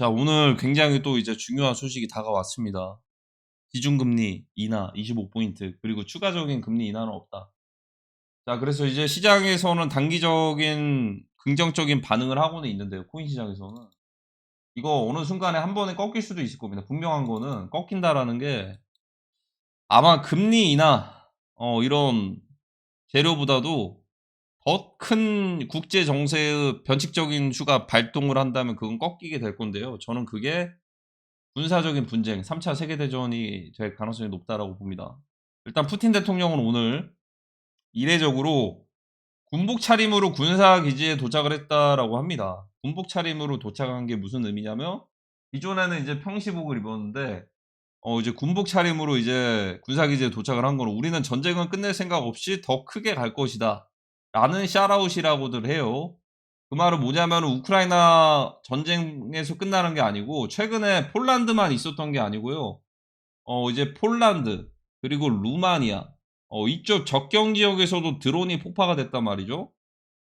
자, 오늘 굉장히 또 이제 중요한 소식이 다가왔습니다. 기준금리 인하 25포인트, 그리고 추가적인 금리 인하는 없다. 자, 그래서 이제 시장에서는 단기적인 긍정적인 반응을 하고는 있는데요. 코인 시장에서는. 이거 어느 순간에 한 번에 꺾일 수도 있을 겁니다. 분명한 거는 꺾인다라는 게 아마 금리 인하, 이런 재료보다도 더 큰 국제 정세의 변칙적인 수가 발동을 한다면 그건 꺾이게 될 건데요. 저는 그게 군사적인 분쟁, 3차 세계대전이 될 가능성이 높다라고 봅니다. 일단 푸틴 대통령은 오늘 이례적으로 군복 차림으로 군사기지에 도착을 했다라고 합니다. 군복 차림으로 도착한 게 무슨 의미냐면, 기존에는 이제 평시복을 입었는데, 이제 군복 차림으로 이제 군사기지에 도착을 한 거는 우리는 전쟁은 끝낼 생각 없이 더 크게 갈 것이다. 라는 샤라웃이라고들 해요. 그 말은 뭐냐면 우크라이나 전쟁에서 끝나는 게 아니고 최근에 폴란드만 있었던 게 아니고요. 이제 폴란드 그리고 루마니아 이쪽 접경 지역에서도 드론이 폭파가 됐단 말이죠.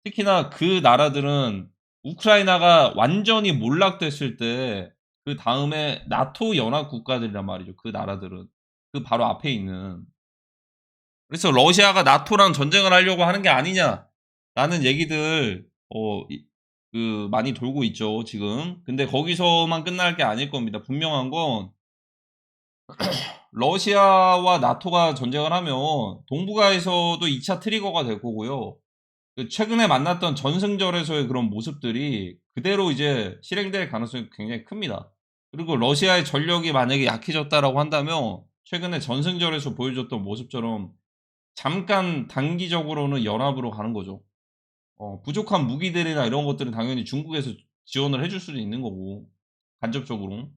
특히나 그 나라들은 우크라이나가 완전히 몰락됐을 때 그 다음에 나토 연합 국가들이란 말이죠. 그 나라들은 그 바로 앞에 있는. 그래서 러시아가 나토랑 전쟁을 하려고 하는 게 아니냐라는 얘기들 많이 돌고 있죠, 지금. 근데 거기서만 끝날 게 아닐 겁니다. 분명한 건 러시아와 나토가 전쟁을 하면 동북아에서도 2차 트리거가 될 거고요. 최근에 만났던 전승절에서의 그런 모습들이 그대로 이제 실행될 가능성이 굉장히 큽니다. 그리고 러시아의 전력이 만약에 약해졌다라고 한다면 최근에 전승절에서 보여줬던 모습처럼 잠깐 단기적으로는 연합으로 가는 거죠. 부족한 무기들이나 이런 것들은 당연히 중국에서 지원을 해줄 수도 있는 거고, 간접적으로.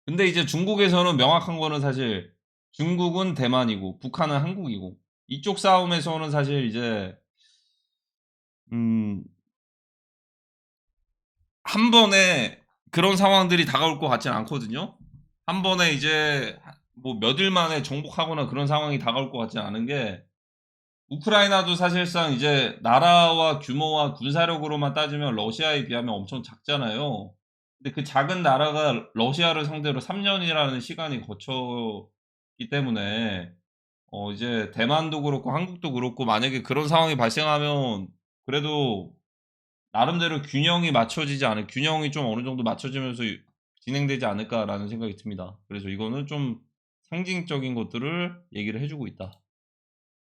근데 이제 중국에서는 명확한 거는 사실 중국은 대만이고 북한은 한국이고, 이쪽 싸움에서는 사실 이제 음, 한 번에 그런 상황들이 다가올 것 같지는 않거든요. 한 번에 이제 뭐 몇 일 만에 정복하거나 그런 상황이 다가올 것 같지는 않은 게, 우크라이나도 사실상 이제 나라와 규모와 군사력으로만 따지면 러시아에 비하면 엄청 작잖아요. 근데 그 작은 나라가 러시아를 상대로 3년이라는 시간이 거쳤기 때문에 이제 대만도 그렇고 한국도 그렇고 만약에 그런 상황이 발생하면 그래도 나름대로 균형이 좀 어느 정도 맞춰지면서 진행되지 않을까라는 생각이 듭니다. 그래서 이거는 좀 상징적인 것들을 얘기를 해주고 있다.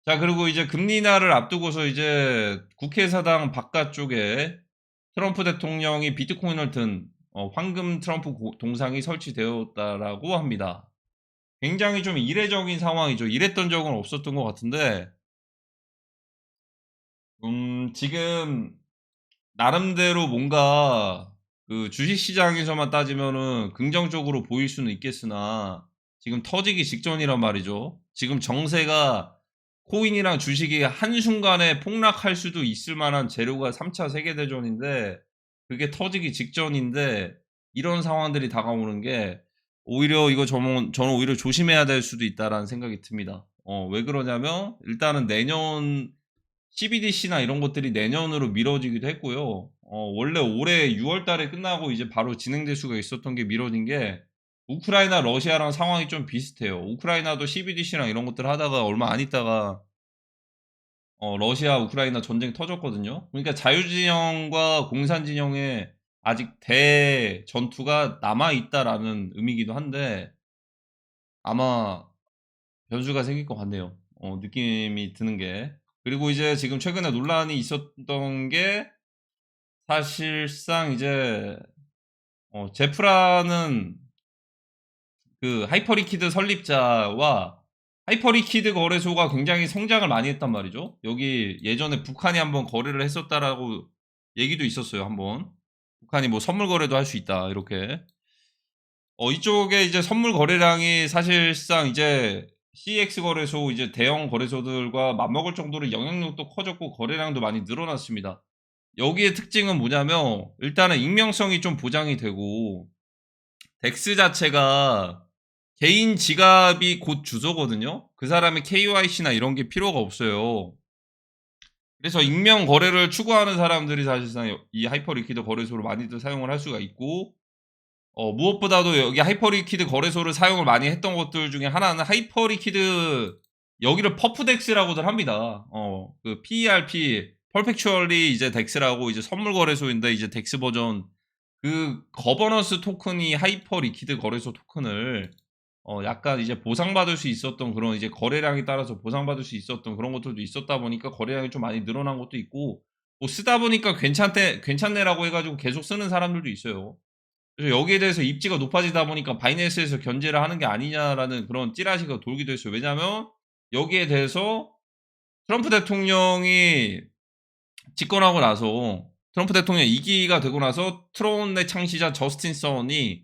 자, 그리고 이제 금리 인하를 앞두고서 이제 국회의사당 바깥쪽에 트럼프 대통령이 비트코인을 든 황금 트럼프 동상이 설치되었다라고 합니다. 굉장히 좀 이례적인 상황이죠. 이랬던 적은 없었던 것 같은데, 지금 나름대로 뭔가 그 주식시장에서만 따지면은 긍정적으로 보일 수는 있겠으나 지금 터지기 직전이란 말이죠. 지금 정세가 코인이랑 주식이 한순간에 폭락할 수도 있을 만한 재료가 3차 세계대전인데 그게 터지기 직전인데 이런 상황들이 다가오는 게 오히려 저는 오히려 조심해야 될 수도 있다라는 생각이 듭니다. 왜 그러냐면 일단은 내년 CBDC나 이런 것들이 내년으로 미뤄지기도 했고요. 원래 올해 6월 달에 끝나고 이제 바로 진행될 수가 있었던 게 미뤄진 게 우크라이나 러시아랑 상황이 좀 비슷해요. 우크라이나도 CBDC랑 이런 것들 하다가 얼마 안 있다가 러시아 우크라이나 전쟁 터졌거든요. 그러니까 자유진영과 공산진영에 아직 대전투가 남아 있다라는 의미이기도 한데 아마 변수가 생길 것 같네요. 느낌이 드는 게. 그리고 이제 지금 최근에 논란이 있었던 게 사실상 이제 제프라는 그 하이퍼리퀴드 설립자와 하이퍼리퀴드 거래소가 굉장히 성장을 많이 했단 말이죠. 여기 예전에 북한이 한번 거래를 했었다라고 얘기도 있었어요. 한번 북한이 뭐 선물 거래도 할 수 있다 이렇게. 이쪽에 이제 선물 거래량이 사실상 이제 CX 거래소 이제 대형 거래소들과 맞먹을 정도로 영향력도 커졌고 거래량도 많이 늘어났습니다. 여기의 특징은 뭐냐면 일단은 익명성이 좀 보장이 되고 덱스 자체가 개인 지갑이 곧 주소거든요. 그 사람의 KYC나 이런 게 필요가 없어요. 그래서 익명 거래를 추구하는 사람들이 사실상 이 하이퍼리퀴드 거래소를 많이들 사용을 할 수가 있고 무엇보다도 여기 하이퍼리퀴드 거래소를 사용을 많이 했던 것들 중에 하나는 하이퍼리퀴드 여기를 퍼프덱스라고들 합니다. 그 PERP 퍼펙추얼리 이제 덱스라고 이제 선물 거래소인데 이제 덱스 버전 그 거버넌스 토큰이 하이퍼리퀴드 거래소 토큰을 약간 이제 보상받을 수 있었던 그런 이제 거래량에 따라서 보상받을 수 있었던 그런 것들도 있었다 보니까 거래량이 좀 많이 늘어난 것도 있고 뭐 쓰다 보니까 괜찮네라고 해가지고 계속 쓰는 사람들도 있어요. 그래서 여기에 대해서 입지가 높아지다 보니까 바이낸스에서 견제를 하는 게 아니냐라는 그런 찌라시가 돌기도 했어요. 왜냐하면 여기에 대해서 트럼프 대통령이 집권하고 나서 트럼프 대통령 2기가 되고 나서 트론의 창시자 저스틴 선이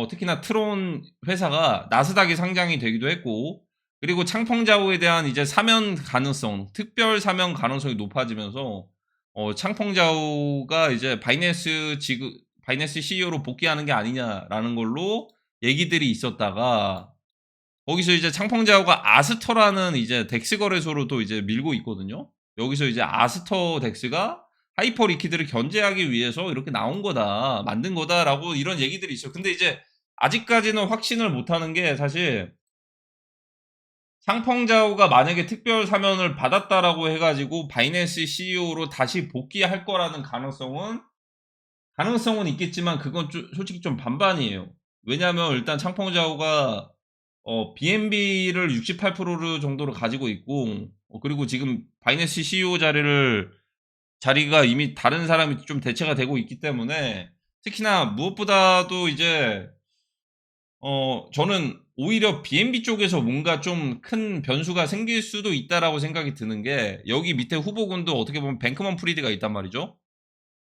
특히나 트론 회사가 나스닥에 상장이 되기도 했고 그리고 창펑자오에 대한 이제 사면 가능성, 특별 사면 가능성이 높아지면서 창펑자오가 이제 바이낸스 CEO로 복귀하는 게 아니냐라는 걸로 얘기들이 있었다가 거기서 이제 창펑자오가 아스터라는 이제 덱스 거래소로 또 이제 밀고 있거든요. 여기서 이제 아스터 덱스가 하이퍼 리퀴드를 견제하기 위해서 이렇게 나온 거다, 만든 거다라고 이런 얘기들이 있어요. 근데 이제 아직까지는 확신을 못하는 게 사실 창펑자오가 만약에 특별 사면을 받았다라고 해가지고 바이낸스 CEO로 다시 복귀할 거라는 가능성은 있겠지만 그건 솔직히 좀 반반이에요. 왜냐하면 일단 창펑자오가 BNB를 68% 정도로 가지고 있고 그리고 지금 바이낸스 CEO 자리가 이미 다른 사람이 좀 대체가 되고 있기 때문에 특히나 무엇보다도 이제 저는 오히려 BNB 쪽에서 뭔가 좀 큰 변수가 생길 수도 있다라고 생각이 드는 게 여기 밑에 후보군도 어떻게 보면 뱅크먼 프리드가 있단 말이죠.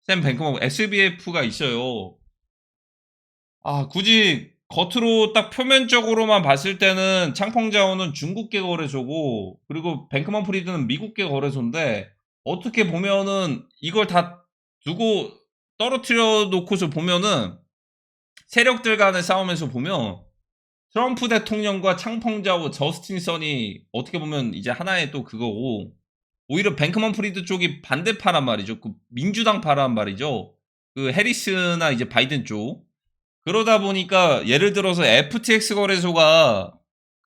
샘 뱅크먼 SBF가 있어요. 굳이 겉으로 딱 표면적으로만 봤을 때는 창펑자오는 중국계 거래소고 그리고 뱅크먼 프리드는 미국계 거래소인데 어떻게 보면은 이걸 다 두고 떨어뜨려 놓고서 보면은 세력들 간의 싸움에서 보면 트럼프 대통령과 창펑자오 저스틴 선이 어떻게 보면 이제 하나의 또 그거고 오히려 뱅크먼 프리드 쪽이 반대파란 말이죠. 그 민주당파란 말이죠. 그 해리스나 이제 바이든 쪽. 그러다 보니까 예를 들어서 FTX 거래소가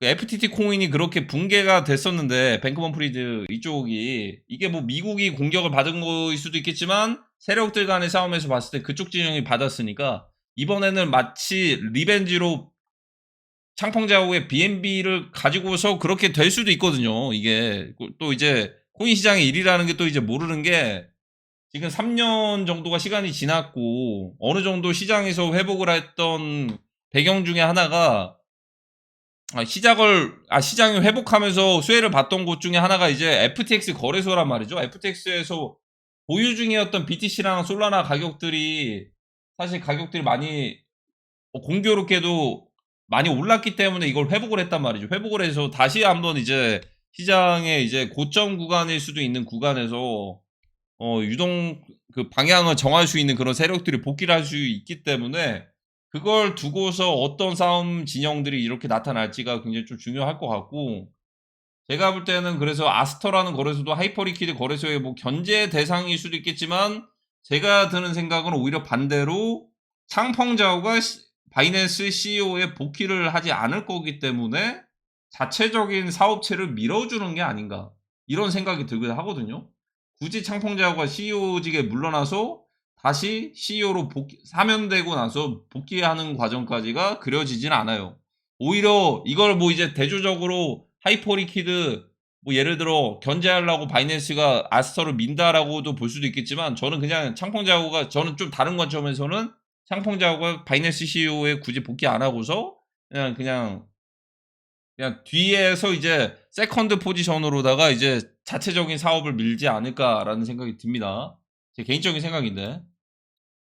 그 FTT 코인이 그렇게 붕괴가 됐었는데 뱅크먼 프리드 이쪽이 이게 뭐 미국이 공격을 받은 거일 수도 있겠지만 세력들 간의 싸움에서 봤을 때 그쪽 진영이 받았으니까 이번에는 마치 리벤지로 창펑자오의 BNB를 가지고서 그렇게 될 수도 있거든요. 이게 또 이제 코인 시장의 일이라는 게 또 이제 모르는 게 지금 3년 정도가 시간이 지났고 어느 정도 시장에서 회복을 했던 배경 중에 하나가 시장이 회복하면서 수혜를 봤던 곳 중에 하나가 이제 FTX 거래소란 말이죠. FTX에서 보유 중이었던 BTC랑 솔라나 가격들이 사실 가격들이 많이 공교롭게도 많이 올랐기 때문에 이걸 회복을 했단 말이죠. 회복을 해서 다시 한번 이제 시장의 이제 고점 구간일 수도 있는 구간에서 유동 그 방향을 정할 수 있는 그런 세력들이 복귀를 할 수 있기 때문에 그걸 두고서 어떤 싸움 진영들이 이렇게 나타날지가 굉장히 좀 중요할 것 같고 제가 볼 때는 그래서 아스터라는 거래소도 하이퍼리퀴드 거래소의 뭐 견제 대상일 수도 있겠지만 제가 드는 생각은 오히려 반대로 창펑자오가 바이낸스 CEO의 복귀를 하지 않을 거기 때문에 자체적인 사업체를 밀어주는 게 아닌가 이런 생각이 들기도 하거든요. 굳이 창펑자오가 CEO직에 물러나서 다시 CEO로 사면되고 나서 복귀하는 과정까지가 그려지진 않아요. 오히려 이걸 뭐 이제 대조적으로 하이퍼리퀴드 뭐 예를 들어 견제하려고 바이낸스가 아스터를 민다라고도 볼 수도 있겠지만 저는 그냥 창펑자오가 저는 좀 다른 관점에서는 창펑자오가 바이낸스 CEO에 굳이 복귀 안 하고서 그냥 뒤에서 이제 세컨드 포지션으로다가 이제 자체적인 사업을 밀지 않을까라는 생각이 듭니다. 제 개인적인 생각인데.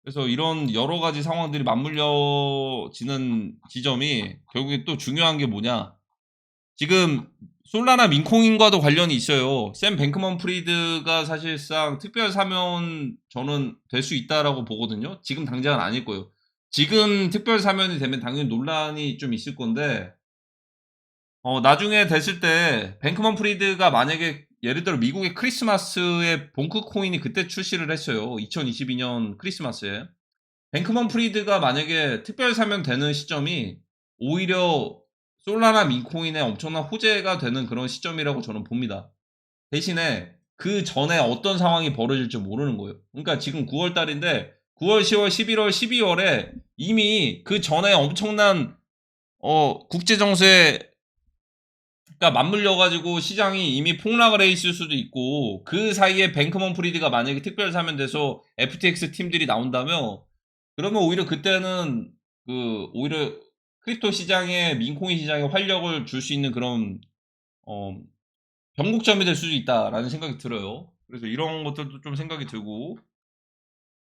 그래서 이런 여러 가지 상황들이 맞물려지는 지점이 결국에 또 중요한 게 뭐냐. 지금 솔라나 민코인과도 관련이 있어요. 샘 뱅크먼 프리드가 사실상 특별 사면 저는 될 수 있다라고 보거든요. 지금 당장은 아닐 거예요. 지금 특별 사면이 되면 당연히 논란이 좀 있을 건데 나중에 됐을 때 뱅크먼 프리드가 만약에 예를 들어 미국의 크리스마스에 봉크 코인이 그때 출시를 했어요. 2022년 크리스마스에. 뱅크먼 프리드가 만약에 특별 사면 되는 시점이 오히려 솔라나 민코인의 엄청난 호재가 되는 그런 시점이라고 저는 봅니다. 대신에 그 전에 어떤 상황이 벌어질지 모르는 거예요. 그러니까 지금 9월 달인데 9월, 10월, 11월, 12월에 이미 그 전에 엄청난 국제 정세가 맞물려 가지고 시장이 이미 폭락을 해 있을 수도 있고, 그 사이에 뱅크먼 프리드가 만약에 특별 사면 돼서 FTX 팀들이 나온다면, 그러면 오히려 그때는 오히려 크립토 시장에, 민코인 시장에 활력을 줄 수 있는 그런 어 변곡점이 될 수도 있다라는 생각이 들어요. 그래서 이런 것들도 좀 생각이 들고.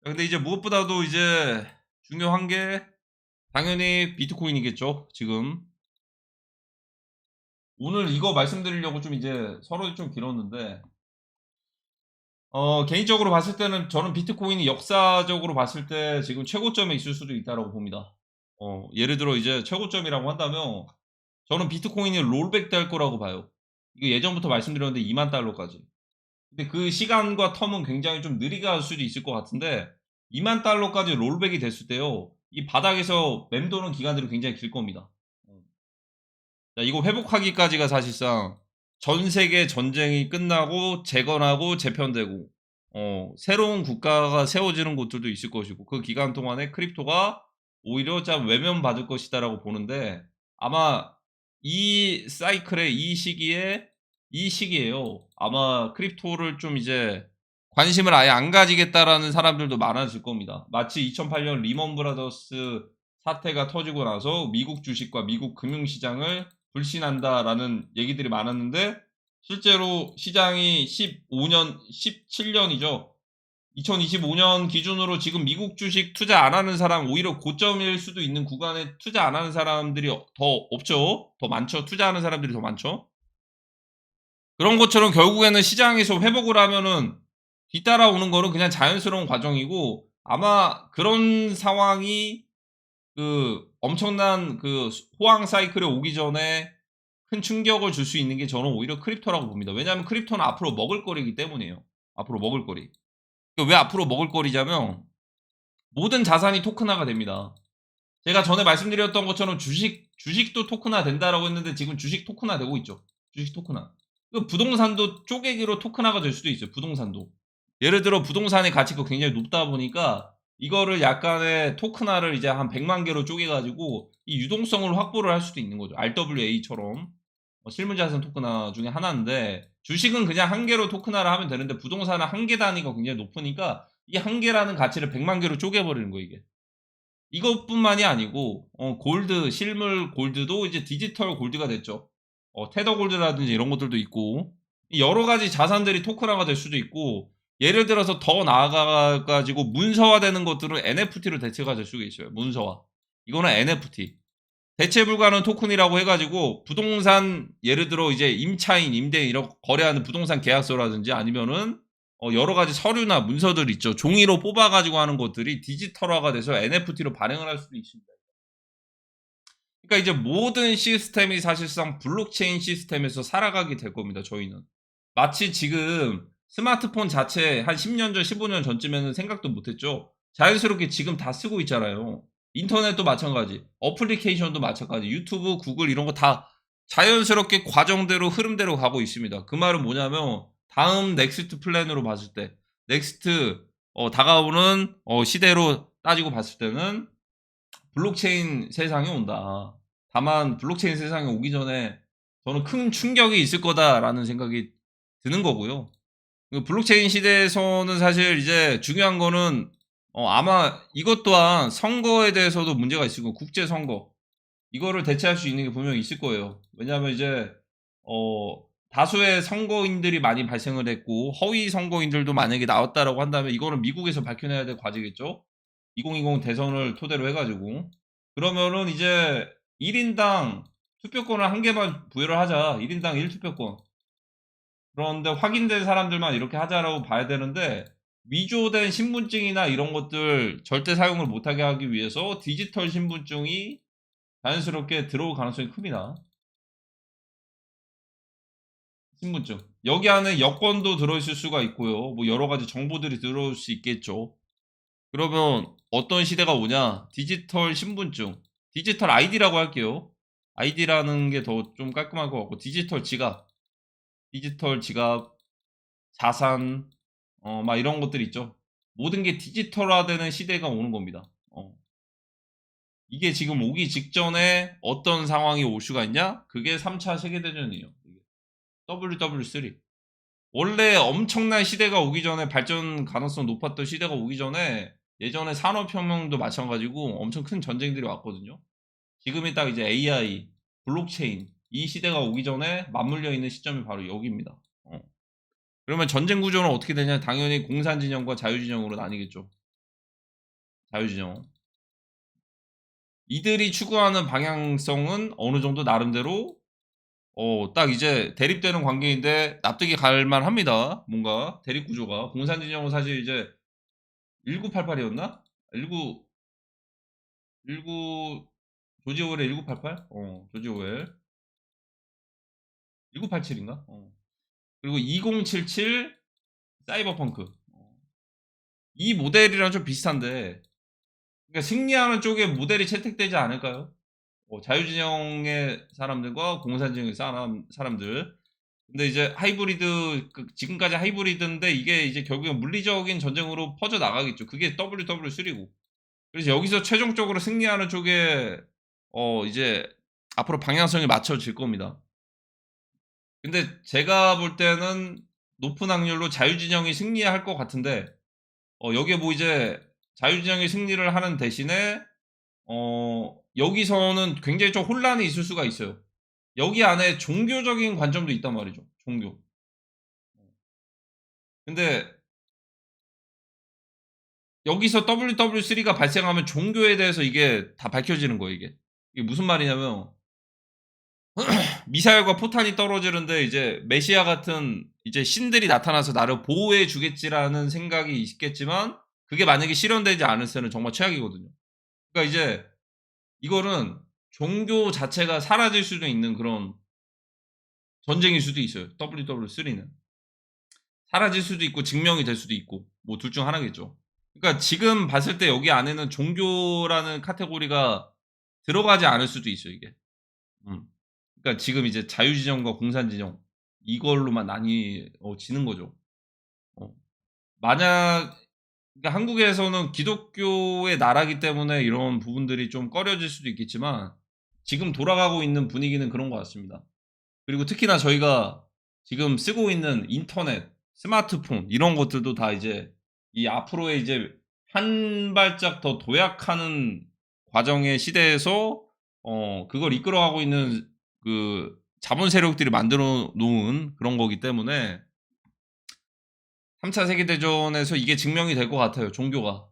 근데 이제 무엇보다도 이제 중요한 게 당연히 비트코인이겠죠, 지금. 오늘 이거 말씀드리려고 좀 이제 서론이 좀 길었는데, 개인적으로 봤을 때는 저는 비트코인이 역사적으로 봤을 때 지금 최고점에 있을 수도 있다라고 봅니다. 예를 들어 이제 최고점이라고 한다면 저는 비트코인이 롤백 될 거라고 봐요. 이거 예전부터 말씀드렸는데 2만 달러까지. 근데 그 시간과 텀은 굉장히 좀 느리게 할 수도 있을 것 같은데, 2만 달러까지 롤백이 됐을 때요, 이 바닥에서 맴도는 기간들이 굉장히 길 겁니다. 자, 이거 회복하기까지가 사실상 전 세계 전쟁이 끝나고 재건하고 재편되고 새로운 국가가 세워지는 곳들도 있을 것이고, 그 기간 동안에 크립토가 오히려 좀 외면받을 것이다라고 보는데, 아마 이 사이클에 이 시기에요, 아마 크립토를 좀 이제 관심을 아예 안 가지겠다라는 사람들도 많아질 겁니다. 마치 2008년 리먼 브라더스 사태가 터지고 나서 미국 주식과 미국 금융시장을 불신한다라는 얘기들이 많았는데, 실제로 시장이 17년이죠. 2025년 기준으로 지금 미국 주식 투자 안 하는 사람, 오히려 고점일 수도 있는 구간에 투자 안 하는 사람들이 더 없죠. 더 많죠. 투자하는 사람들이 더 많죠. 그런 것처럼 결국에는 시장에서 회복을 하면은 뒤따라오는 거는 그냥 자연스러운 과정이고, 아마 그런 상황이 엄청난 호황 사이클에 오기 전에 큰 충격을 줄 수 있는 게 저는 오히려 크립토라고 봅니다. 왜냐하면 크립토는 앞으로 먹을거리이기 때문이에요. 앞으로 먹을거리. 왜 앞으로 먹을거리냐면 모든 자산이 토큰화가 됩니다. 제가 전에 말씀드렸던 것처럼 주식도 토큰화 된다라고 했는데 지금 주식 토큰화 되고 있죠. 주식 토큰화. 부동산도 쪼개기로 토큰화가 될 수도 있어요. 부동산도. 예를 들어 부동산의 가치가 굉장히 높다 보니까 이거를 약간의 토큰화를 이제 한 100만 개로 쪼개가지고 이 유동성을 확보를 할 수도 있는 거죠. RWA처럼 실물자산 토큰화 중에 하나인데, 주식은 그냥 한 개로 토큰화를 하면 되는데 부동산은 한 개 단위가 굉장히 높으니까 이 한 개라는 가치를 100만 개로 쪼개버리는 거예요, 이게. 이것뿐만이 아니고 골드, 실물 골드도 이제 디지털 골드가 됐죠. 테더 골드라든지 이런 것들도 있고, 여러 가지 자산들이 토큰화가 될 수도 있고, 예를 들어서 더 나아가 가지고 문서화되는 것들은 NFT로 대체가 될 수가 있어요. 문서화. 이거는 NFT. 대체 불가능 토큰이라고 해 가지고 부동산, 예를 들어 이제 임차인, 임대인 이런 거래하는 부동산 계약서라든지 아니면은 여러 가지 서류나 문서들 있죠. 종이로 뽑아 가지고 하는 것들이 디지털화가 돼서 NFT로 발행을 할 수도 있습니다. 그러니까 이제 모든 시스템이 사실상 블록체인 시스템에서 살아가게 될 겁니다, 저희는. 마치 지금 스마트폰 자체 한 10년 전, 15년 전쯤에는 생각도 못 했죠. 자연스럽게 지금 다 쓰고 있잖아요. 인터넷도 마찬가지, 어플리케이션도 마찬가지, 유튜브, 구글 이런 거 다 자연스럽게 과정대로 흐름대로 가고 있습니다. 그 말은 뭐냐면 다음 넥스트 플랜으로 봤을 때, 넥스트 다가오는 시대로 따지고 봤을 때는 블록체인 세상이 온다. 다만 블록체인 세상이 오기 전에 저는 큰 충격이 있을 거다라는 생각이 드는 거고요. 블록체인 시대에서는 사실 이제 중요한 거는 아마 이것 또한 선거에 대해서도 문제가 있을 거고, 국제 선거 이거를 대체할 수 있는 게 분명히 있을 거예요. 왜냐하면 이제 다수의 선거인들이 많이 발생을 했고 허위 선거인들도 만약에 나왔다라고 한다면 이거는 미국에서 밝혀내야 될 과제겠죠. 2020 대선을 토대로 해가지고, 그러면은 이제 1인당 투표권을 한 개만 부여를 하자. 1인당 1투표권. 그런데 확인된 사람들만 이렇게 하자라고 봐야 되는데, 위조된 신분증이나 이런 것들 절대 사용을 못하게 하기 위해서 디지털 신분증이 자연스럽게 들어올 가능성이 큽니다. 신분증. 여기 안에 여권도 들어있을 수가 있고요. 뭐 여러 가지 정보들이 들어올 수 있겠죠. 그러면 어떤 시대가 오냐? 디지털 신분증, 디지털 아이디라고 할게요. 아이디라는 게 더 좀 깔끔할 것 같고, 디지털 지갑, 자산, 막 이런 것들 있죠. 모든 게 디지털화되는 시대가 오는 겁니다. 이게 지금 오기 직전에 어떤 상황이 올 수가 있냐? 그게 3차 세계대전이에요. WW3. 원래 엄청난 시대가 오기 전에 발전 가능성 높았던 시대가 오기 전에 예전에 산업혁명도 마찬가지고 엄청 큰 전쟁들이 왔거든요. 지금이 딱 이제 AI, 블록체인 이 시대가 오기 전에 맞물려 있는 시점이 바로 여기입니다. 그러면 전쟁 구조는 어떻게 되냐? 당연히 공산진영과 자유진영으로 나뉘겠죠. 자유진영. 이들이 추구하는 방향성은 어느 정도 나름대로 딱 이제 대립되는 관계인데 납득이 갈 만합니다. 뭔가 대립 구조가. 공산진영은 사실 이제 1988이었나? 19 조지 오웰의 1988? 조지 오웰. 1987인가? 그리고 2077 사이버펑크. 이 모델이랑 좀 비슷한데 그러니까 승리하는 쪽에 모델이 채택되지 않을까요? 자유진영의 사람들과 공산진영의 사람들. 근데 이제 하이브리드 지금까지 하이브리드인데 이게 이제 결국엔 물리적인 전쟁으로 퍼져 나가겠죠. 그게 WW3고. 그래서 여기서 최종적으로 승리하는 쪽에 이제 앞으로 방향성이 맞춰질 겁니다. 근데 제가 볼 때는 높은 확률로 자유진영이 승리할 것 같은데 여기에 뭐 이제 자유진영이 승리를 하는 대신에 여기서는 굉장히 좀 혼란이 있을 수가 있어요. 여기 안에 종교적인 관점도 있단 말이죠. 종교. 근데 여기서 WW3가 발생하면 종교에 대해서 이게 다 밝혀지는 거예요, 이게. 이게 무슨 말이냐면 미사일과 포탄이 떨어지는데 이제 메시아 같은 이제 신들이 나타나서 나를 보호해 주겠지라는 생각이 있겠지만 그게 만약에 실현되지 않을 때는 정말 최악이거든요. 그러니까 이제 이거는 종교 자체가 사라질 수도 있는 그런 전쟁일 수도 있어요. WW3는. 사라질 수도 있고 증명이 될 수도 있고 뭐 둘 중 하나겠죠. 그러니까 지금 봤을 때 여기 안에는 종교라는 카테고리가 들어가지 않을 수도 있어요, 이게. 그러니까 지금 이제 자유진영과 공산진영 이걸로만 나뉘어지는 거죠. 만약 그러니까 한국에서는 기독교의 나라기 때문에 이런 부분들이 좀 꺼려질 수도 있겠지만 지금 돌아가고 있는 분위기는 그런 것 같습니다. 그리고 특히나 저희가 지금 쓰고 있는 인터넷, 스마트폰 이런 것들도 다 이제 이 앞으로의 이제 한 발짝 더 도약하는 과정의 시대에서 그걸 이끌어가고 있는 그 자본 세력들이 만들어 놓은 그런 거기 때문에 3차 세계대전에서 이게 증명이 될 것 같아요. 종교가.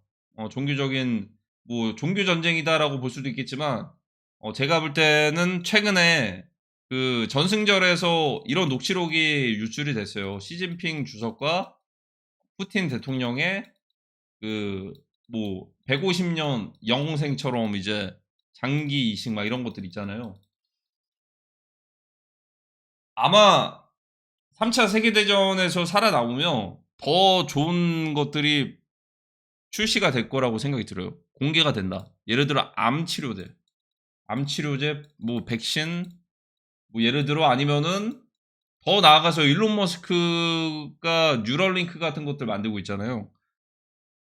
종교적인 뭐 종교 전쟁이다라고 볼 수도 있겠지만 제가 볼 때는 최근에 그 전승절에서 이런 녹취록이 유출이 됐어요. 시진핑 주석과 푸틴 대통령의 그 뭐 150년 영생처럼 이제 장기 이식 막 이런 것들 있잖아요. 아마 3차 세계대전에서 살아남으면 더 좋은 것들이 출시가 될 거라고 생각이 들어요. 공개가 된다. 예를 들어 암 치료제, 뭐 백신, 뭐 예를 들어 아니면은 더 나아가서 일론 머스크가 뉴럴링크 같은 것들 만들고 있잖아요.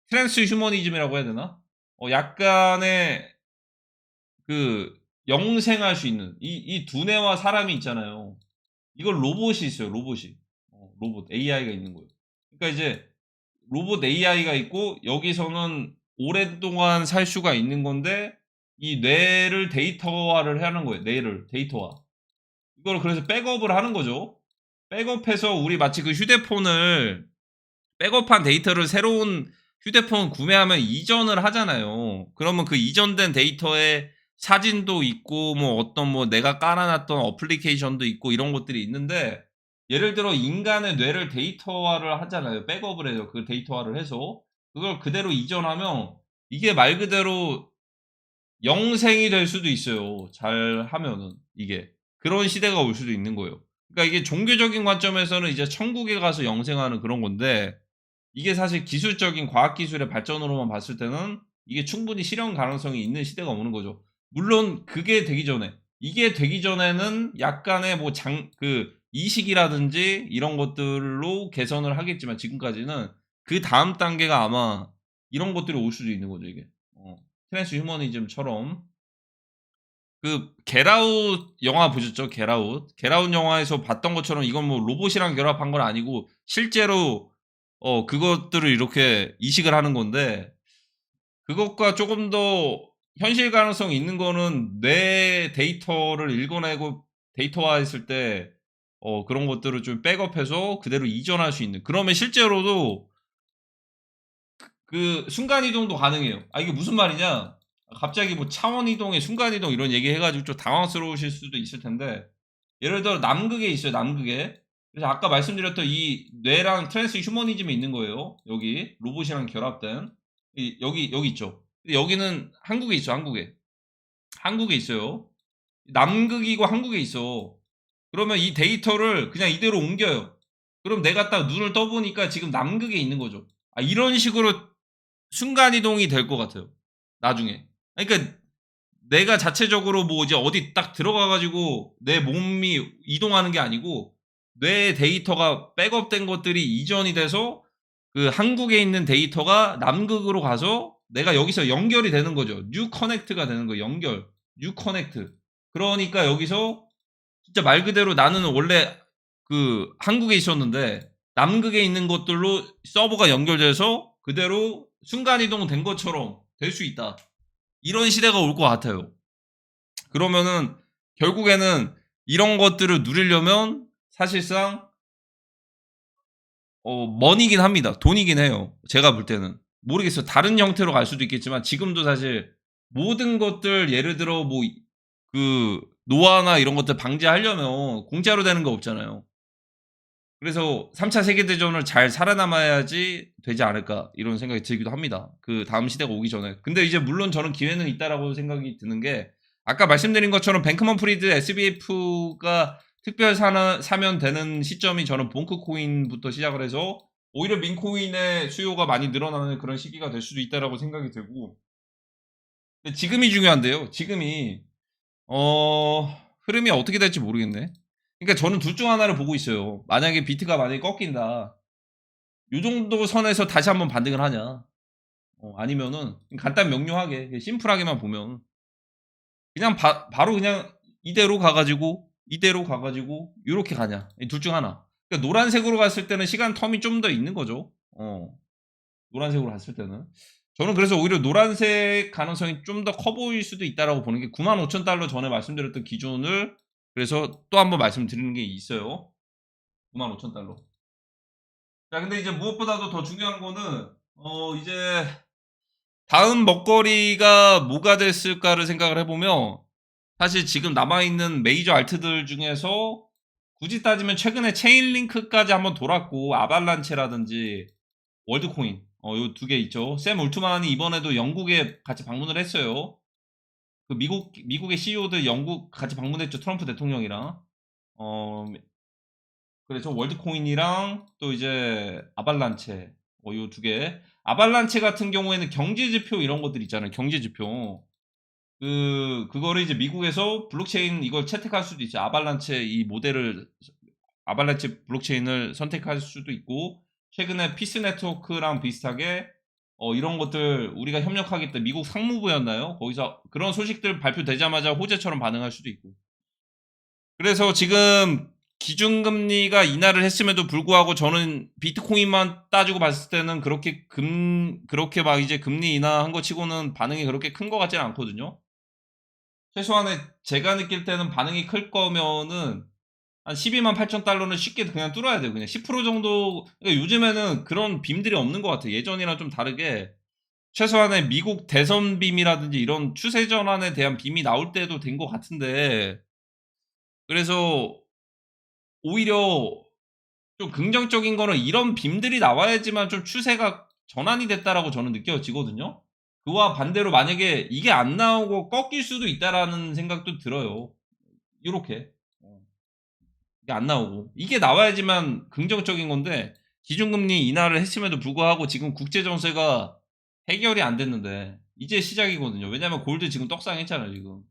트랜스 휴머니즘이라고 해야 되나? 약간의 그 영생할 수 있는 이 두뇌와 사람이 있잖아요. 이걸 로봇이 있어요. 로봇이. 로봇 AI가 있는 거예요. 그러니까 이제 로봇 AI가 있고 여기서는 오랫동안 살 수가 있는 건데 이 뇌를 데이터화를 하는 거예요. 뇌를 데이터화. 이걸 그래서 백업을 하는 거죠. 백업해서 우리 마치 그 휴대폰을 백업한 데이터를 새로운 휴대폰 구매하면 이전을 하잖아요. 그러면 그 이전된 데이터에 사진도 있고 뭐 어떤 뭐 내가 깔아놨던 어플리케이션도 있고 이런 것들이 있는데 예를 들어 인간의 뇌를 데이터화를 하잖아요. 백업을 해요. 그 데이터화를 해서 그걸 그대로 이전하면 이게 말 그대로 영생이 될 수도 있어요. 잘 하면은 이게 그런 시대가 올 수도 있는 거예요. 그러니까 이게 종교적인 관점에서는 이제 천국에 가서 영생하는 그런 건데 이게 사실 기술적인 과학기술의 발전으로만 봤을 때는 이게 충분히 실현 가능성이 있는 시대가 오는 거죠. 물론 그게 되기 전에 이게 되기 전에는 약간의 뭐 이식이라든지 이런 것들로 개선을 하겠지만 지금까지는 그다음 단계가 아마 이런 것들이 올 수도 있는 거죠 이게. 트랜스휴머니즘처럼. 겟아웃 영화 보셨죠? 겟아웃. 겟아웃 영화에서 봤던 것처럼 이건 뭐 로봇이랑 결합한 건 아니고 실제로 그것들을 이렇게 이식을 하는 건데 그것과 조금 더 현실 가능성이 있는 거는 뇌 데이터를 읽어내고 데이터화했을 때 그런 것들을 좀 백업해서 그대로 이전할 수 있는. 그러면 실제로도 그 순간 이동도 가능해요. 이게 무슨 말이냐? 갑자기 뭐 차원 이동에 순간 이동 이런 얘기 해가지고 좀 당황스러우실 수도 있을 텐데 예를 들어 남극에 있어요. 남극에. 그래서 아까 말씀드렸던 이 뇌랑 트랜스 휴머니즘이 있는 거예요. 여기 로봇이랑 결합된 여기 있죠. 근데 여기는 한국에 있어. 한국에 있어요. 남극이고 한국에 있어. 그러면 이 데이터를 그냥 이대로 옮겨요. 그럼 내가 딱 눈을 떠보니까 지금 남극에 있는 거죠. 이런 식으로 순간이동이 될 것 같아요. 나중에. 그러니까 내가 자체적으로 뭐 이제 어디 딱 들어가가지고 내 몸이 이동하는 게 아니고 뇌 데이터가 백업된 것들이 이전이 돼서 그 한국에 있는 데이터가 남극으로 가서 내가 여기서 연결이 되는 거죠. 뉴 커넥트가 되는 거예요. 연결. 뉴 커넥트. 그러니까 여기서 진짜 말 그대로 나는 원래 그 한국에 있었는데 남극에 있는 것들로 서버가 연결돼서 그대로 순간이동 된 것처럼 될 수 있다. 이런 시대가 올 것 같아요. 그러면은 결국에는 이런 것들을 누리려면 사실상 머니긴 합니다. 돈이긴 해요. 제가 볼 때는. 모르겠어요. 다른 형태로 갈 수도 있겠지만 지금도 사실 모든 것들 예를 들어 뭐 노화나 이런 것들 방지하려면 공짜로 되는 거 없잖아요. 그래서 3차 세계대전을 잘 살아남아야지 되지 않을까 이런 생각이 들기도 합니다. 그 다음 시대가 오기 전에. 근데 이제 물론 저는 기회는 있다라고 생각이 드는 게 아까 말씀드린 것처럼 뱅크먼 프리드 SBF가 특별 사면 되는 시점이 저는 본크 코인부터 시작을 해서 오히려 민코인의 수요가 많이 늘어나는 그런 시기가 될 수도 있다라고 생각이 들고 근데 지금이 중요한데요. 지금이 흐름이 어떻게 될지 모르겠네. 그러니까 저는 둘 중 하나를 보고 있어요. 만약에 비트가 만약에 꺾인다. 요 정도 선에서 다시 한번 반등을 하냐. 아니면은 간단 명료하게 심플하게만 보면 그냥 바로 그냥 이대로 가가지고 요렇게 가냐. 이 둘 중 하나. 그러니까 노란색으로 갔을 때는 시간 텀이 좀 더 있는 거죠. 노란색으로 갔을 때는. 저는 그래서 오히려 노란색 가능성이 좀 더 커 보일 수도 있다라고 보는 게 95,000달러 전에 말씀드렸던 기준을 그래서 또 한번 말씀드리는 게 있어요. 95,000달러. 자, 근데 이제 무엇보다도 더 중요한 거는 이제 다음 먹거리가 뭐가 됐을까를 생각을 해보면 사실 지금 남아있는 메이저 알트들 중에서 굳이 따지면 최근에 체인링크까지 한번 돌았고 아발란체라든지 월드코인 요 두 개 있죠. 샘 울트만이 이번에도 영국에 같이 방문을 했어요. 그 미국의 CEO들 영국 같이 방문했죠. 트럼프 대통령이랑. 그래서 월드코인이랑 또 이제 아발란체 요 두 개. 아발란체 같은 경우에는 경제 지표 이런 것들 있잖아요. 경제 지표. 그거를 이제 미국에서 블록체인 이걸 채택할 수도 있죠. 아발란체 블록체인을 선택할 수도 있고 최근에 피스 네트워크랑 비슷하게 이런 것들 우리가 협력하겠다. 미국 상무부였나요? 거기서 그런 소식들 발표되자마자 호재처럼 반응할 수도 있고. 그래서 지금 기준금리가 인하를 했음에도 불구하고 저는 비트코인만 따지고 봤을 때는 그렇게 막 이제 금리 인하한 거 치고는 반응이 그렇게 큰 것 같지는 않거든요. 최소한의 제가 느낄 때는 반응이 클 거면은 한 128,000달러는 쉽게 그냥 뚫어야 돼요. 그냥 10% 정도. 그러니까 요즘에는 그런 빔들이 없는 것 같아요. 예전이랑 좀 다르게 최소한의 미국 대선 빔이라든지 이런 추세 전환에 대한 빔이 나올 때도 된 것 같은데 그래서 오히려 좀 긍정적인 거는 이런 빔들이 나와야지만 좀 추세가 전환이 됐다라고 저는 느껴지거든요. 그와 반대로 만약에 이게 안 나오고 꺾일 수도 있다라는 생각도 들어요. 요렇게. 이게 안 나오고. 이게 나와야지만 긍정적인 건데 기준금리 인하를 했음에도 불구하고 지금 국제정세가 해결이 안 됐는데 이제 시작이거든요. 왜냐면 골드 지금 떡상했잖아요, 지금.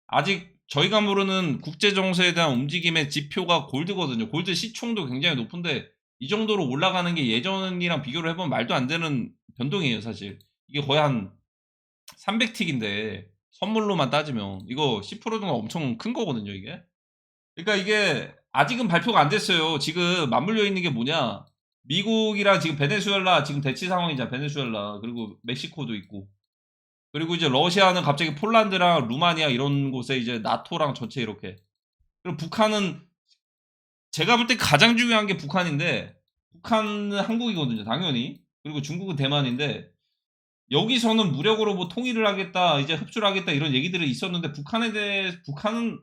아직 저희가 모르는 국제정세에 대한 움직임의 지표가 골드거든요. 골드 시총도 굉장히 높은데 이 정도로 올라가는 게 예전이랑 비교를 해보면 말도 안 되는 변동이에요, 사실. 이게 거의 한 300틱인데 선물로만 따지면 이거 10% 정도 엄청 큰 거거든요, 이게. 그러니까 이게 아직은 발표가 안 됐어요. 지금 맞물려 있는 게 뭐냐? 미국이랑 지금 베네수엘라 지금 대치 상황이잖아. 베네수엘라 그리고 멕시코도 있고 그리고 이제 러시아는 갑자기 폴란드랑 루마니아 이런 곳에 이제 나토랑 전체 이렇게 그리고 북한은 제가 볼 때 가장 중요한 게 북한인데 북한은 한국이거든요. 당연히 그리고 중국은 대만인데 여기서는 무력으로 뭐 통일을 하겠다 이제 흡수를 하겠다 이런 얘기들이 있었는데 북한에 대해 북한은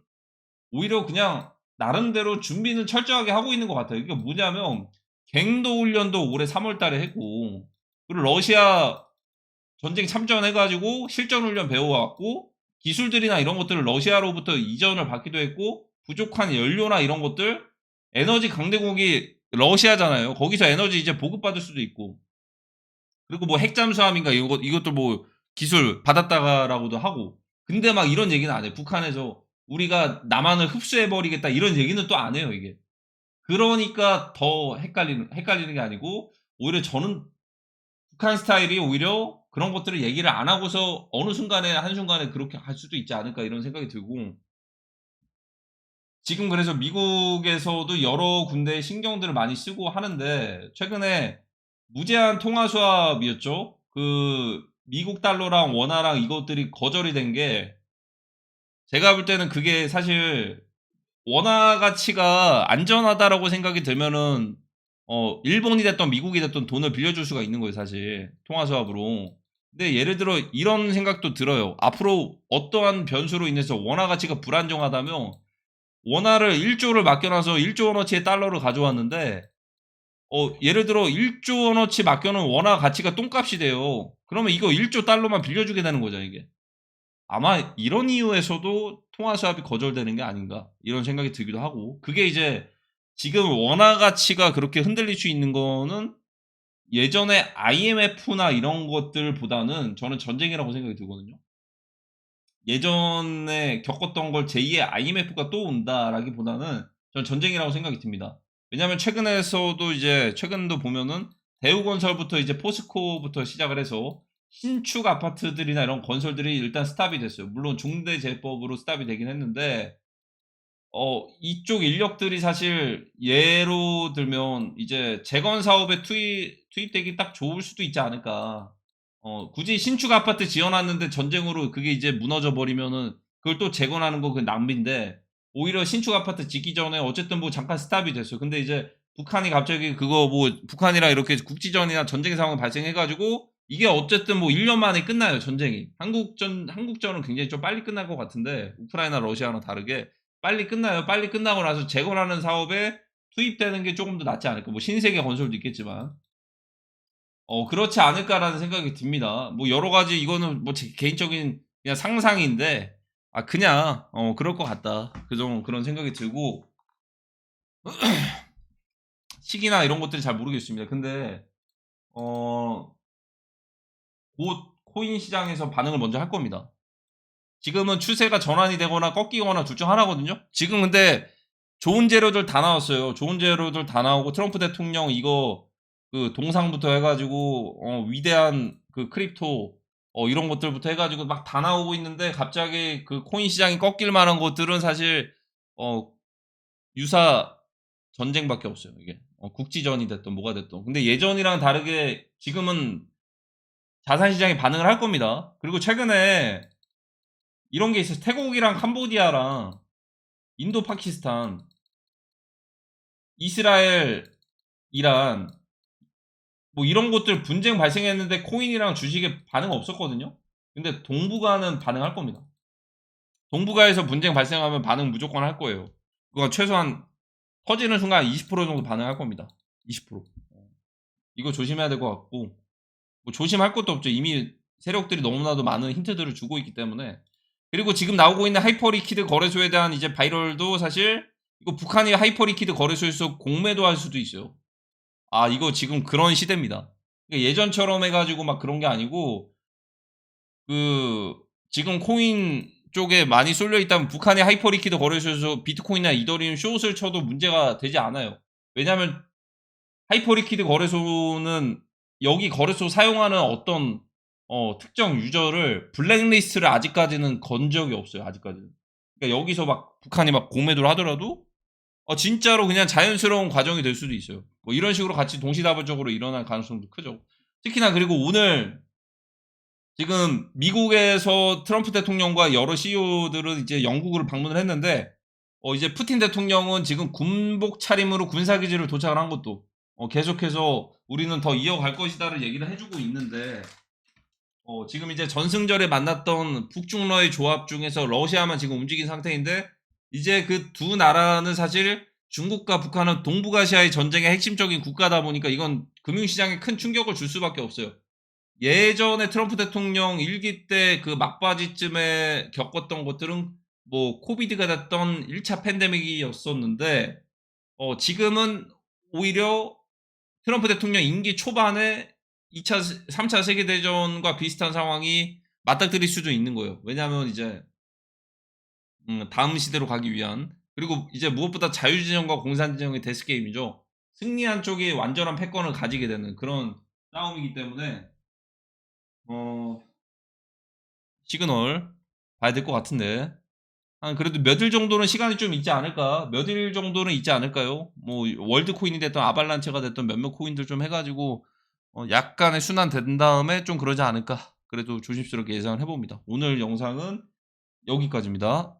오히려 그냥 나름대로 준비는 철저하게 하고 있는 것 같아요. 이게 뭐냐면 갱도 훈련도 올해 3월 달에 했고 그리고 러시아 전쟁 참전해 가지고 실전 훈련 배워왔고 기술들이나 이런 것들을 러시아로부터 이전을 받기도 했고 부족한 연료나 이런 것들 에너지 강대국이 러시아잖아요. 거기서 에너지 이제 보급받을 수도 있고 그리고 뭐 핵잠수함인가 이것도 뭐 기술 받았다라고도 하고 근데 막 이런 얘기는 안 해요. 북한에서 우리가 남한을 흡수해버리겠다 이런 얘기는 또 안 해요, 이게. 그러니까 더 헷갈리는 게 아니고 오히려 저는 북한 스타일이 오히려 그런 것들을 얘기를 안 하고서 어느 순간에 한순간에 그렇게 할 수도 있지 않을까 이런 생각이 들고 지금 그래서 미국에서도 여러 군데에 신경들을 많이 쓰고 하는데 최근에 무제한 통화 수합이었죠. 그 미국 달러랑 원화랑 이것들이 거절이 된 게 제가 볼 때는 그게 사실 원화 가치가 안전하다라고 생각이 들면은 일본이 됐든 미국이 됐든 돈을 빌려줄 수가 있는 거예요, 사실. 통화 수합으로. 근데 예를 들어 이런 생각도 들어요. 앞으로 어떠한 변수로 인해서 원화 가치가 불안정하다면 원화를 1조를 맡겨놔서 1조 원어치의 달러를 가져왔는데 예를 들어 1조 원어치 맡겨놓은 원화 가치가 똥값이 돼요. 그러면 이거 1조 달러만 빌려주게 되는 거죠, 이게. 아마 이런 이유에서도 통화 수합이 거절되는 게 아닌가 이런 생각이 들기도 하고 그게 이제 지금 원화 가치가 그렇게 흔들릴 수 있는 거는 예전에 IMF나 이런 것들보다는 저는 전쟁이라고 생각이 들거든요. 예전에 겪었던 걸 제2의 IMF가 또 온다라기보다는 저는 전쟁이라고 생각이 듭니다. 왜냐하면 최근에서도 이제 최근도 보면은 대우건설부터 이제 포스코부터 시작을 해서 신축 아파트들이나 이런 건설들이 일단 스탑이 됐어요. 물론 중대재해법으로 스탑이 되긴 했는데 이쪽 인력들이 사실 예로 들면 이제 재건 사업에 투입되기 딱 좋을 수도 있지 않을까. 굳이 신축 아파트 지어놨는데 전쟁으로 그게 이제 무너져 버리면은 그걸 또 재건하는 거 그 낭비인데 오히려 신축 아파트 짓기 전에 어쨌든 뭐 잠깐 스탑이 됐어요. 근데 이제 북한이 갑자기 그거 뭐 북한이랑 이렇게 국지전이나 전쟁 상황 발생해 가지고 이게 어쨌든 뭐 1년 만에 끝나요, 전쟁이. 한국전은 굉장히 좀 빨리 끝날 것 같은데 우크라이나 러시아랑 다르게 빨리 끝나요. 빨리 끝나고 나서 재건하는 사업에 투입되는 게 조금 더 낫지 않을까. 뭐 신세계 건설도 있겠지만 그렇지 않을까라는 생각이 듭니다. 뭐 여러 가지 이거는 뭐 제 개인적인 그냥 상상인데 그냥 그럴 것 같다. 그런 생각이 들고 시기나 이런 것들이 잘 모르겠습니다. 근데 곧 코인 시장에서 반응을 먼저 할 겁니다. 지금은 추세가 전환이 되거나 꺾이거나 둘 중 하나거든요. 지금 근데 좋은 재료들 다 나왔어요. 좋은 재료들 다 나오고 트럼프 대통령 이거 그 동상부터 해가지고 위대한 그 크립토 이런 것들부터 해가지고 막 다 나오고 있는데 갑자기 그 코인 시장이 꺾일 만한 것들은 사실 어 유사 전쟁밖에 없어요. 이게 국지전이 됐든 뭐가 됐든. 근데 예전이랑 다르게 지금은 자산 시장이 반응을 할 겁니다. 그리고 최근에 이런 게 있어요. 태국이랑 캄보디아랑 인도, 파키스탄, 이스라엘, 이란 뭐 이런 것들 분쟁 발생했는데 코인이랑 주식에 반응 없었거든요. 근데 동북아는 반응할 겁니다. 동북아에서 분쟁 발생하면 반응 무조건 할 거예요. 그건 최소한 터지는 순간 20% 정도 반응할 겁니다. 20%. 이거 조심해야 될 것 같고 뭐 조심할 것도 없죠. 이미 세력들이 너무나도 많은 힌트들을 주고 있기 때문에 그리고 지금 나오고 있는 하이퍼리퀴드 거래소에 대한 이제 바이럴도 사실 이거 북한이 하이퍼리퀴드 거래소에서 공매도 할 수도 있어요. 아 이거 지금 그런 시대입니다. 그러니까 예전처럼 해 가지고 막 그런 게 아니고 그 지금 코인 쪽에 많이 쏠려 있다면 북한의 하이퍼리퀴드 거래소에서 비트코인이나 이더리움 숏을 쳐도 문제가 되지 않아요. 왜냐하면 하이퍼리퀴드 거래소는 여기 거래소 사용하는 어떤 특정 유저를 블랙리스트를 아직까지는 건 적이 없어요. 아직까지는. 그러니까 여기서 막 북한이 막 공매도를 하더라도 진짜로 그냥 자연스러운 과정이 될 수도 있어요. 뭐 이런 식으로 같이 동시다발적으로 일어날 가능성도 크죠. 특히나 그리고 오늘 지금 미국에서 트럼프 대통령과 여러 CEO들은 이제 영국을 방문을 했는데 이제 푸틴 대통령은 지금 군복 차림으로 군사기지를 도착을 한 것도 계속해서 우리는 더 이어갈 것이다를 얘기를 해주고 있는데 지금 이제 전승절에 만났던 북중러의 조합 중에서 러시아만 지금 움직인 상태인데 이제 그 두 나라는 사실 중국과 북한은 동북아시아의 전쟁의 핵심적인 국가다 보니까 이건 금융시장에 큰 충격을 줄 수밖에 없어요. 예전에 트럼프 대통령 일기 때 그 막바지쯤에 겪었던 것들은 뭐 코비드가 됐던 1차 팬데믹이었었는데 지금은 오히려 트럼프 대통령 임기 초반에 2차, 3차 세계대전과 비슷한 상황이 맞닥뜨릴 수도 있는 거예요. 왜냐하면 이제 다음 시대로 가기 위한 그리고 이제 무엇보다 자유진영과 공산진영의 데스게임이죠. 승리한 쪽이 완전한 패권을 가지게 되는 그런 싸움이기 때문에 어 시그널 봐야 될 것 같은데 그래도 몇 일 정도는 시간이 좀 있지 않을까? 몇 일 정도는 있지 않을까요? 뭐 월드 코인이 됐든 아발란체가 됐든 몇몇 코인들 좀 해 가지고 약간의 순환된 다음에 좀 그러지 않을까? 그래도 조심스럽게 예상을 해 봅니다. 오늘 영상은 여기까지입니다.